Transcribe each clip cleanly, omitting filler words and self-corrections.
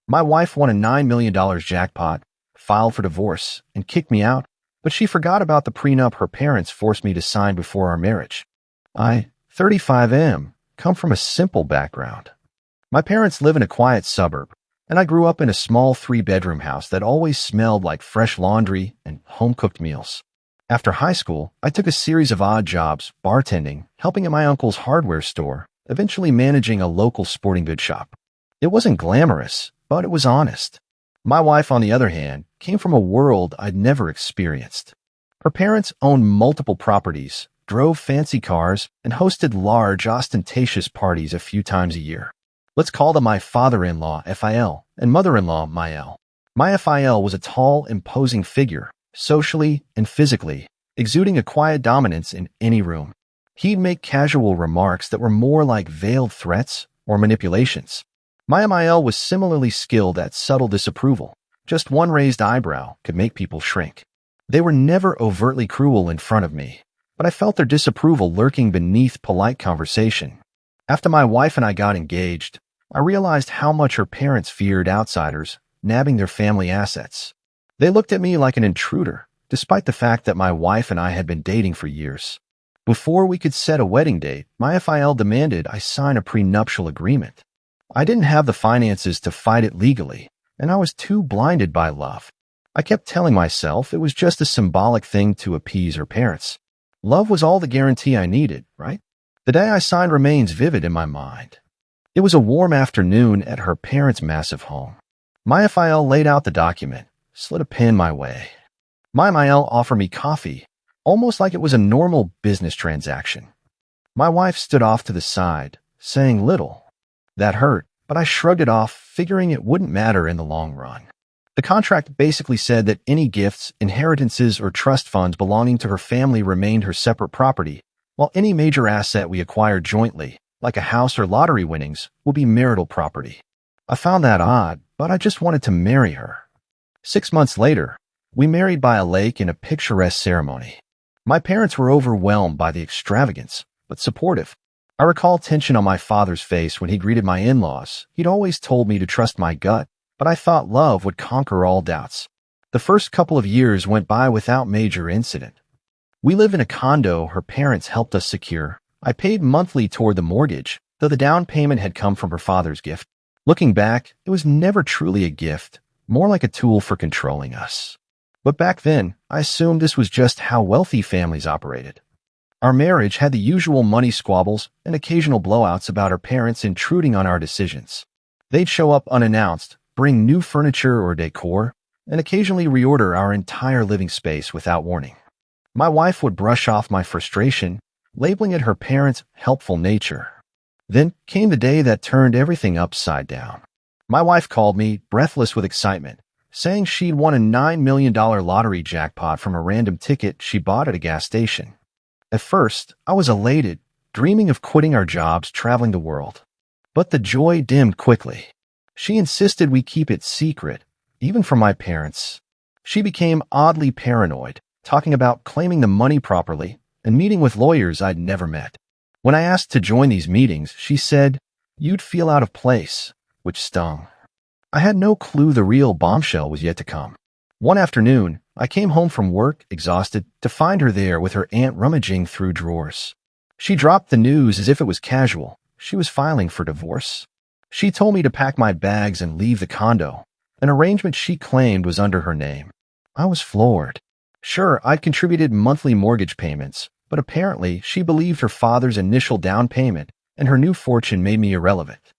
My wife won a $9 million jackpot, filed for divorce, and kicked me out, but she forgot about the prenup her parents forced me to sign before our marriage. I, 35 am, come from a simple background. My parents live in a quiet suburb, and I grew up in a small 3-bedroom house that always smelled like fresh laundry and home-cooked meals. After high school, I took a series of odd jobs, bartending, helping at my uncle's hardware store, eventually managing a local sporting goods shop. It wasn't glamorous, but it was honest. My wife, on the other hand, came from a world I'd never experienced. Her parents owned multiple properties, drove fancy cars, and hosted large, ostentatious parties a few times a year. Let's call them my father-in-law, FIL, and mother-in-law, Mael. My FIL was a tall, imposing figure, socially and physically, exuding a quiet dominance in any room. He'd make casual remarks that were more like veiled threats or manipulations. My MIL was similarly skilled at subtle disapproval. Just one raised eyebrow could make people shrink. They were never overtly cruel in front of me, but I felt their disapproval lurking beneath polite conversation. After my wife and I got engaged, I realized how much her parents feared outsiders, nabbing their family assets. They looked at me like an intruder, despite the fact that my wife and I had been dating for years. Before we could set a wedding date, my FIL demanded I sign a prenuptial agreement. I didn't have the finances to fight it legally, and I was too blinded by love. I kept telling myself it was just a symbolic thing to appease her parents. Love was all the guarantee I needed, right? The day I signed remains vivid in my mind. It was a warm afternoon at her parents' massive home. My FIL laid out the document, slid a pen my way. My MIL offered me coffee, almost like it was a normal business transaction. My wife stood off to the side, saying little. That hurt, but I shrugged it off, figuring it wouldn't matter in the long run. The contract basically said that any gifts, inheritances, or trust funds belonging to her family remained her separate property, while any major asset we acquired jointly, like a house or lottery winnings, would be marital property. I found that odd, but I just wanted to marry her. 6 months later, we married by a lake in a picturesque ceremony. My parents were overwhelmed by the extravagance, but supportive. I recall tension on my father's face when he greeted my in-laws. He'd always told me to trust my gut, but I thought love would conquer all doubts. The first couple of years went by without major incident. We live in a condo her parents helped us secure. I paid monthly toward the mortgage, though the down payment had come from her father's gift. Looking back, it was never truly a gift, more like a tool for controlling us. But back then, I assumed this was just how wealthy families operated. Our marriage had the usual money squabbles and occasional blowouts about our parents intruding on our decisions. They'd show up unannounced, bring new furniture or decor, and occasionally reorder our entire living space without warning. My wife would brush off my frustration, labeling it her parents' helpful nature. Then came the day that turned everything upside down. My wife called me, breathless with excitement, saying she'd won a $9 million lottery jackpot from a random ticket she bought at a gas station. At first, I was elated, dreaming of quitting our jobs, traveling the world. But the joy dimmed quickly. She insisted we keep it secret, even from my parents. She became oddly paranoid, talking about claiming the money properly and meeting with lawyers I'd never met. When I asked to join these meetings, she said, "You'd feel out of place," which stung. I had no clue the real bombshell was yet to come. One afternoon, I came home from work, exhausted, to find her there with her aunt rummaging through drawers. She dropped the news as if it was casual. She was filing for divorce. She told me to pack my bags and leave the condo, an arrangement she claimed was under her name. I was floored. Sure, I'd contributed monthly mortgage payments, but apparently she believed her father's initial down payment and her new fortune made me irrelevant.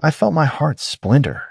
I felt my heart splinter.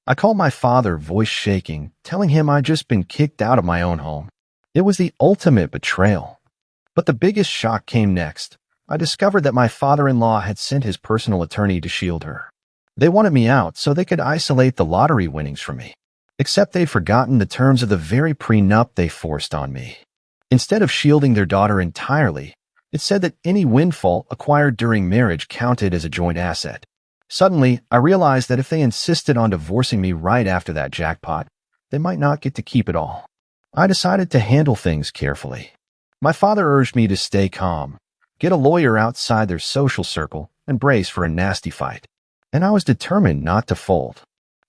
I called my father, voice shaking, telling him I'd just been kicked out of my own home. It was the ultimate betrayal. But the biggest shock came next. I discovered that my father-in-law had sent his personal attorney to shield her. They wanted me out so they could isolate the lottery winnings from me. Except they'd forgotten the terms of the very prenup they forced on me. Instead of shielding their daughter entirely, it said that any windfall acquired during marriage counted as a joint asset. Suddenly, I realized that if they insisted on divorcing me right after that jackpot, they might not get to keep it all. I decided to handle things carefully. My father urged me to stay calm, get a lawyer outside their social circle, and brace for a nasty fight. And I was determined not to fold.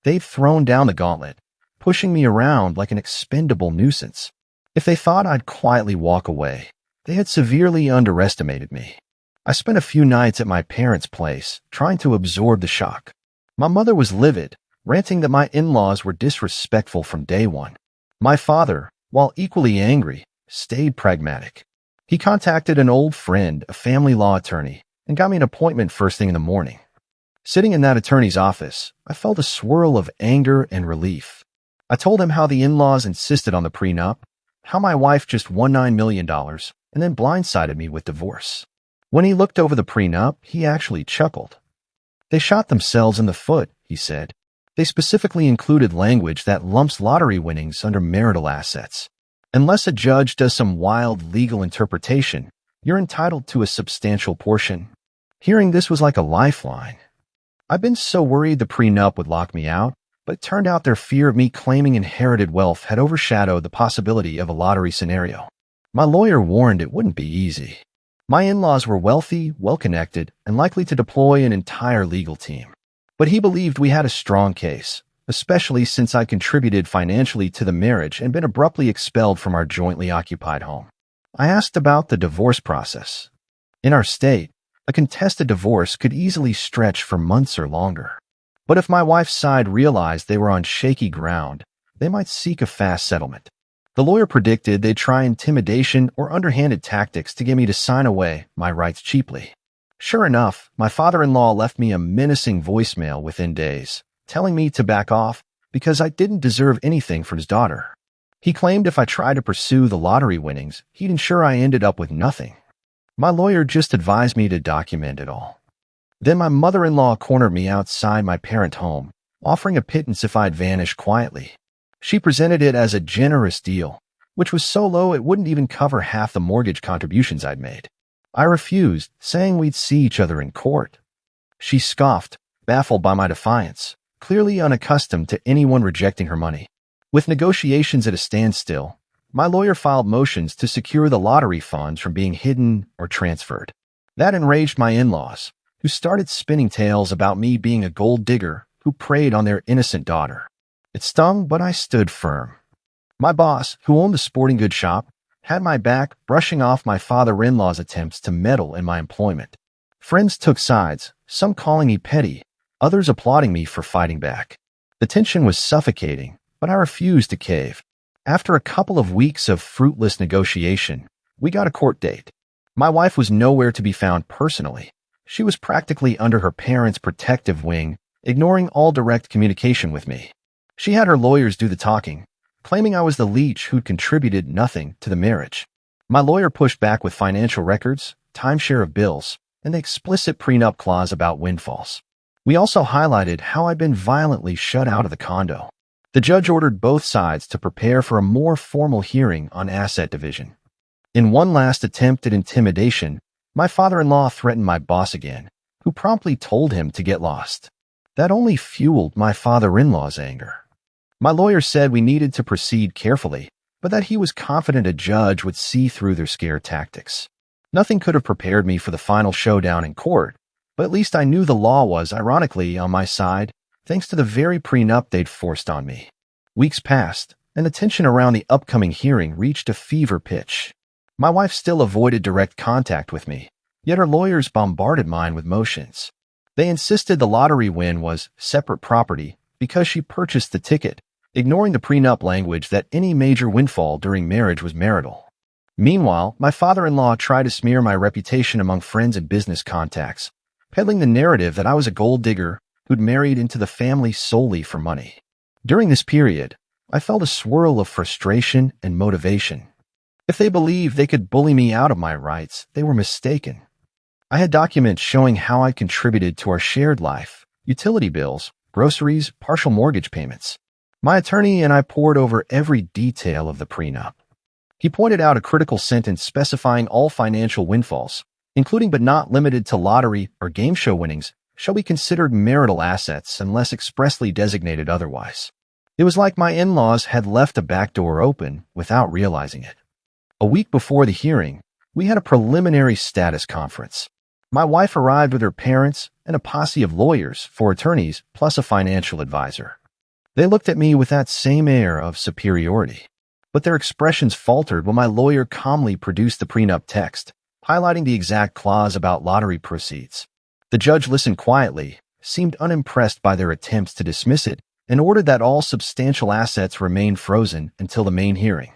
They'd thrown down the gauntlet, pushing me around like an expendable nuisance. If they thought I'd quietly walk away, they had severely underestimated me. I spent a few nights at my parents' place, trying to absorb the shock. My mother was livid, ranting that my in-laws were disrespectful from day one. My father, while equally angry, stayed pragmatic. He contacted an old friend, a family law attorney, and got me an appointment first thing in the morning. Sitting in that attorney's office, I felt a swirl of anger and relief. I told him how the in-laws insisted on the prenup, how my wife just won $9 million, and then blindsided me with divorce. When he looked over the prenup, he actually chuckled. They shot themselves in the foot, he said. They specifically included language that lumps lottery winnings under marital assets. Unless a judge does some wild legal interpretation, you're entitled to a substantial portion. Hearing this was like a lifeline. I've been so worried the prenup would lock me out, but it turned out their fear of me claiming inherited wealth had overshadowed the possibility of a lottery scenario. My lawyer warned it wouldn't be easy. My in-laws were wealthy, well-connected, and likely to deploy an entire legal team. But he believed we had a strong case, especially since I contributed financially to the marriage and been abruptly expelled from our jointly occupied home. I asked about the divorce process. In our state, a contested divorce could easily stretch for months or longer. But if my wife's side realized they were on shaky ground, they might seek a fast settlement. The lawyer predicted they'd try intimidation or underhanded tactics to get me to sign away my rights cheaply. Sure enough, my father-in-law left me a menacing voicemail within days, telling me to back off because I didn't deserve anything from his daughter. He claimed if I tried to pursue the lottery winnings, he'd ensure I ended up with nothing. My lawyer just advised me to document it all. Then my mother-in-law cornered me outside my parent home, offering a pittance if I'd vanish quietly. She presented it as a generous deal, which was so low it wouldn't even cover half the mortgage contributions I'd made. I refused, saying we'd see each other in court. She scoffed, baffled by my defiance, clearly unaccustomed to anyone rejecting her money. With negotiations at a standstill, my lawyer filed motions to secure the lottery funds from being hidden or transferred. That enraged my in-laws, who started spinning tales about me being a gold digger who preyed on their innocent daughter. It stung, but I stood firm. My boss, who owned the sporting goods shop, had my back, brushing off my father-in-law's attempts to meddle in my employment. Friends took sides, some calling me petty, others applauding me for fighting back. The tension was suffocating, but I refused to cave. After a couple of weeks of fruitless negotiation, we got a court date. My wife was nowhere to be found personally. She was practically under her parents' protective wing, ignoring all direct communication with me. She had her lawyers do the talking, claiming I was the leech who'd contributed nothing to the marriage. My lawyer pushed back with financial records, timeshare of bills, and the explicit prenup clause about windfalls. We also highlighted how I'd been violently shut out of the condo. The judge ordered both sides to prepare for a more formal hearing on asset division. In one last attempt at intimidation, my father-in-law threatened my boss again, who promptly told him to get lost. That only fueled my father-in-law's anger. My lawyer said we needed to proceed carefully, but that he was confident a judge would see through their scare tactics. Nothing could have prepared me for the final showdown in court, but at least I knew the law was, ironically, on my side, thanks to the very prenup they'd forced on me. Weeks passed, and the tension around the upcoming hearing reached a fever pitch. My wife still avoided direct contact with me, yet her lawyers bombarded mine with motions. They insisted the lottery win was separate property because she purchased the ticket, ignoring the prenup language that any major windfall during marriage was marital. Meanwhile, my father-in-law tried to smear my reputation among friends and business contacts, peddling the narrative that I was a gold digger who'd married into the family solely for money. During this period, I felt a swirl of frustration and motivation. If they believed they could bully me out of my rights, they were mistaken. I had documents showing how I contributed to our shared life, utility bills, groceries, partial mortgage payments. My attorney and I pored over every detail of the prenup. He pointed out a critical sentence specifying all financial windfalls, including but not limited to lottery or game show winnings, shall be considered marital assets unless expressly designated otherwise. It was like my in-laws had left a back door open without realizing it. A week before the hearing, we had a preliminary status conference. My wife arrived with her parents and a posse of lawyers, 4 attorneys, plus a financial advisor. They looked at me with that same air of superiority, but their expressions faltered when my lawyer calmly produced the prenup text, highlighting the exact clause about lottery proceeds. The judge listened quietly, seemed unimpressed by their attempts to dismiss it, and ordered that all substantial assets remain frozen until the main hearing.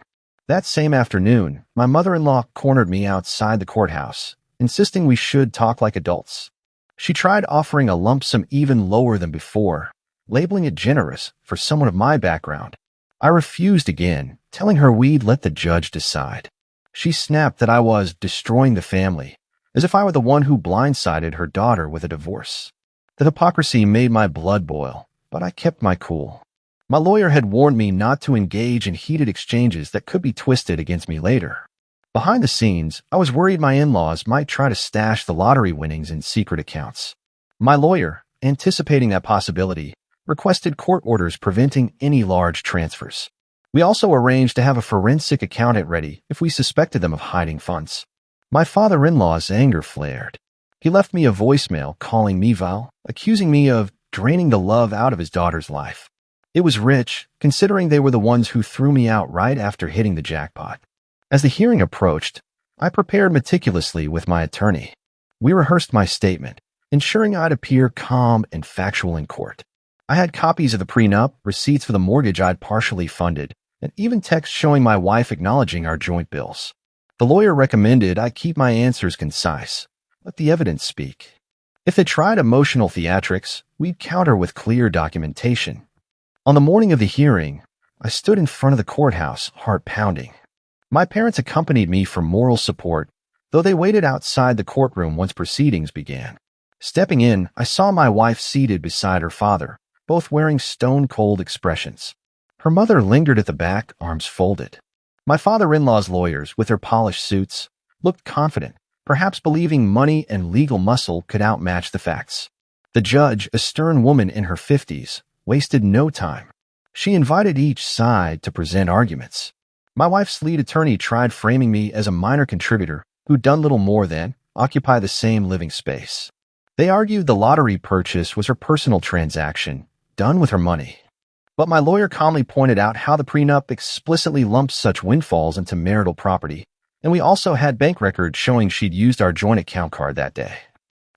That same afternoon, my mother-in-law cornered me outside the courthouse, insisting we should talk like adults. She tried offering a lump sum even lower than before, labeling it generous for someone of my background. I refused again, telling her we'd let the judge decide. She snapped that I was destroying the family, as if I were the one who blindsided her daughter with a divorce. The hypocrisy made my blood boil, but I kept my cool. My lawyer had warned me not to engage in heated exchanges that could be twisted against me later. Behind the scenes, I was worried my in-laws might try to stash the lottery winnings in secret accounts. My lawyer, anticipating that possibility, requested court orders preventing any large transfers. We also arranged to have a forensic accountant ready if we suspected them of hiding funds. My father-in-law's anger flared. He left me a voicemail calling me vile, accusing me of draining the love out of his daughter's life. It was rich, considering they were the ones who threw me out right after hitting the jackpot. As the hearing approached, I prepared meticulously with my attorney. We rehearsed my statement, ensuring I'd appear calm and factual in court. I had copies of the prenup, receipts for the mortgage I'd partially funded, and even text showing my wife acknowledging our joint bills. The lawyer recommended I keep my answers concise, let the evidence speak. If they tried emotional theatrics, we'd counter with clear documentation. On the morning of the hearing, I stood in front of the courthouse, heart pounding. My parents accompanied me for moral support, though they waited outside the courtroom once proceedings began. Stepping in, I saw my wife seated beside her father, both wearing stone-cold expressions. Her mother lingered at the back, arms folded. My father-in-law's lawyers, with their polished suits, looked confident, perhaps believing money and legal muscle could outmatch the facts. The judge, a stern woman in her 50s, wasted no time. She invited each side to present arguments. My wife's lead attorney tried framing me as a minor contributor who'd done little more than occupy the same living space. They argued the lottery purchase was her personal transaction, done with her money. But my lawyer calmly pointed out how the prenup explicitly lumps such windfalls into marital property, and we also had bank records showing she'd used our joint account card that day.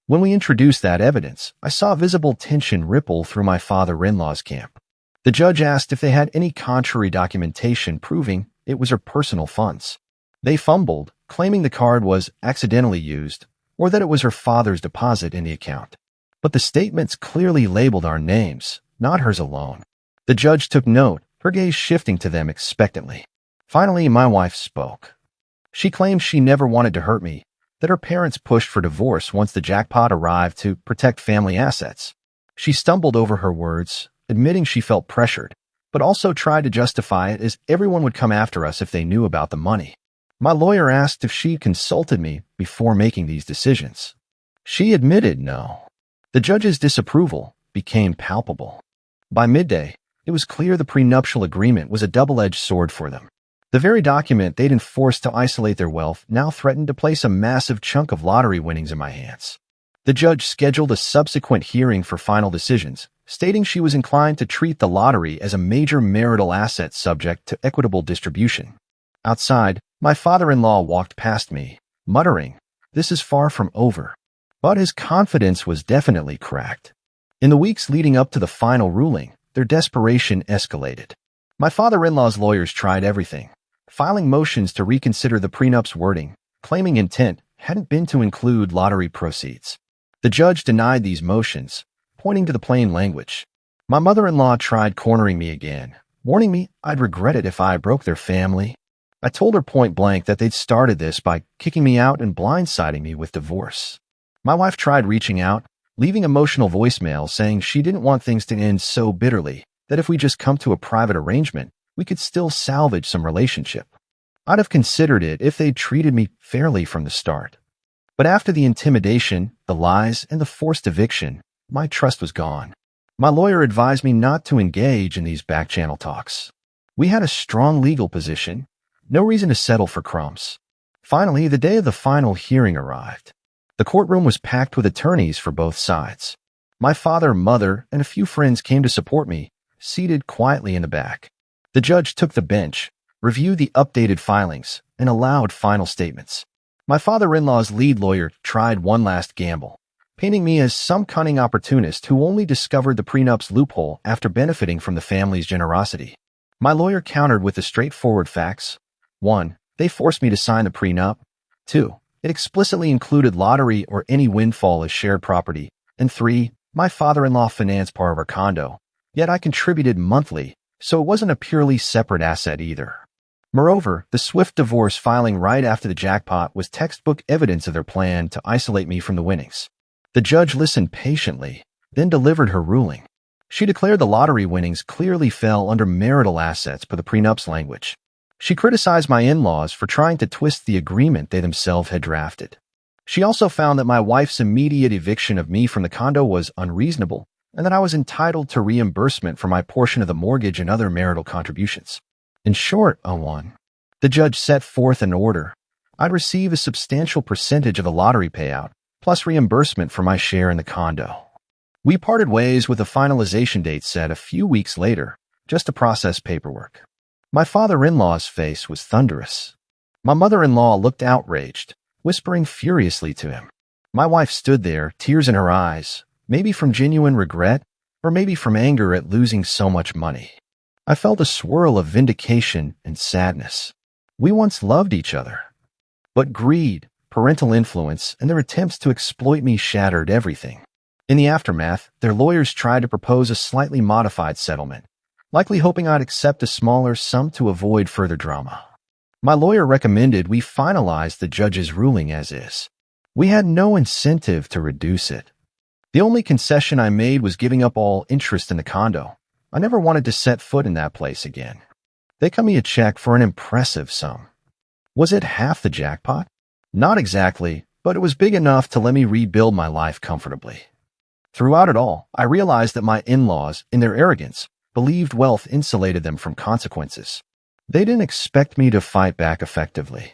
When we introduced that evidence, I saw visible tension ripple through my father-in-law's camp. The judge asked if they had any contrary documentation proving it was her personal funds. They fumbled, claiming the card was accidentally used or that it was her father's deposit in the account. But the statements clearly labeled our names, not hers alone. The judge took note, her gaze shifting to them expectantly. Finally, my wife spoke. She claimed she never wanted to hurt me, that her parents pushed for divorce once the jackpot arrived to protect family assets. She stumbled over her words, admitting she felt pressured, but also tried to justify it as everyone would come after us if they knew about the money. My lawyer asked if she'd consulted me before making these decisions. She admitted no. The judge's disapproval became palpable. By midday, it was clear the prenuptial agreement was a double-edged sword for them. The very document they'd enforced to isolate their wealth now threatened to place a massive chunk of lottery winnings in my hands. The judge scheduled a subsequent hearing for final decisions, stating she was inclined to treat the lottery as a major marital asset subject to equitable distribution. Outside, my father-in-law walked past me, muttering, "This is far from over." But his confidence was definitely cracked. In the weeks leading up to the final ruling, their desperation escalated. My father-in-law's lawyers tried everything, filing motions to reconsider the prenup's wording, claiming intent hadn't been to include lottery proceeds. The judge denied these motions, pointing to the plain language. My mother-in-law tried cornering me again, warning me I'd regret it if I broke their family. I told her point blank that they'd started this by kicking me out and blindsiding me with divorce. My wife tried reaching out, leaving emotional voicemails saying she didn't want things to end so bitterly, that if we just come to a private arrangement, we could still salvage some relationship. I'd have considered it if they'd treated me fairly from the start. But after the intimidation, the lies, and the forced eviction, my trust was gone. My lawyer advised me not to engage in these back-channel talks. We had a strong legal position, no reason to settle for crumbs. Finally, the day of the final hearing arrived. The courtroom was packed with attorneys for both sides. My father, mother, and a few friends came to support me, seated quietly in the back. The judge took the bench, reviewed the updated filings, and allowed final statements. My father-in-law's lead lawyer tried one last gamble, painting me as some cunning opportunist who only discovered the prenup's loophole after benefiting from the family's generosity. My lawyer countered with the straightforward facts. 1. They forced me to sign the prenup. 2. It explicitly included lottery or any windfall as shared property. And 3. My father-in-law financed part of our condo, yet I contributed monthly, so it wasn't a purely separate asset either. Moreover, the swift divorce filing right after the jackpot was textbook evidence of their plan to isolate me from the winnings. The judge listened patiently, then delivered her ruling. She declared the lottery winnings clearly fell under marital assets per the prenup's language. She criticized my in-laws for trying to twist the agreement they themselves had drafted. She also found that my wife's immediate eviction of me from the condo was unreasonable, and that I was entitled to reimbursement for my portion of the mortgage and other marital contributions. In short, the judge set forth an order. I'd receive a substantial percentage of the lottery payout, plus reimbursement for my share in the condo. We parted ways with a finalization date set a few weeks later, just to process paperwork. My father-in-law's face was thunderous. My mother-in-law looked outraged, whispering furiously to him. My wife stood there, tears in her eyes, maybe from genuine regret, or maybe from anger at losing so much money. I felt a swirl of vindication and sadness. We once loved each other. But greed, parental influence, and their attempts to exploit me shattered everything. In the aftermath, their lawyers tried to propose a slightly modified settlement, likely hoping I'd accept a smaller sum to avoid further drama. My lawyer recommended we finalize the judge's ruling as is. We had no incentive to reduce it. The only concession I made was giving up all interest in the condo. I never wanted to set foot in that place again. They cut me a check for an impressive sum. Was it half the jackpot? Not exactly, but it was big enough to let me rebuild my life comfortably. Throughout it all, I realized that my in-laws, in their arrogance, believed wealth insulated them from consequences. They didn't expect me to fight back effectively.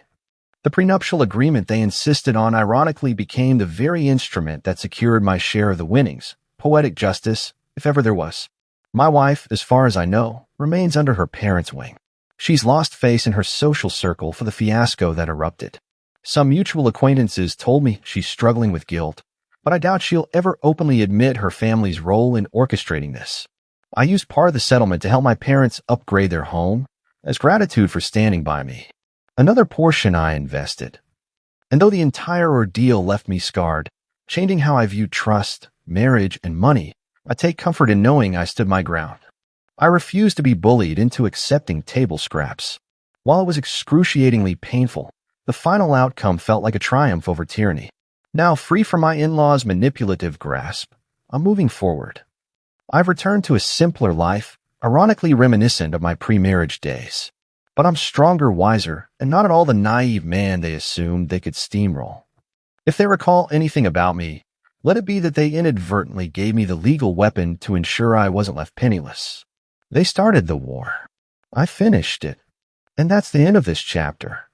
The prenuptial agreement they insisted on ironically became the very instrument that secured my share of the winnings, poetic justice, if ever there was. My wife, as far as I know, remains under her parents' wing. She's lost face in her social circle for the fiasco that erupted. Some mutual acquaintances told me she's struggling with guilt, but I doubt she'll ever openly admit her family's role in orchestrating this. I used part of the settlement to help my parents upgrade their home as gratitude for standing by me. Another portion I invested. And though the entire ordeal left me scarred, changing how I view trust, marriage, and money, I take comfort in knowing I stood my ground. I refused to be bullied into accepting table scraps. While it was excruciatingly painful, the final outcome felt like a triumph over tyranny. Now, free from my in-laws' manipulative grasp, I'm moving forward. I've returned to a simpler life, ironically reminiscent of my pre-marriage days. But I'm stronger, wiser, and not at all the naive man they assumed they could steamroll. If they recall anything about me, let it be that they inadvertently gave me the legal weapon to ensure I wasn't left penniless. They started the war. I finished it. And that's the end of this chapter.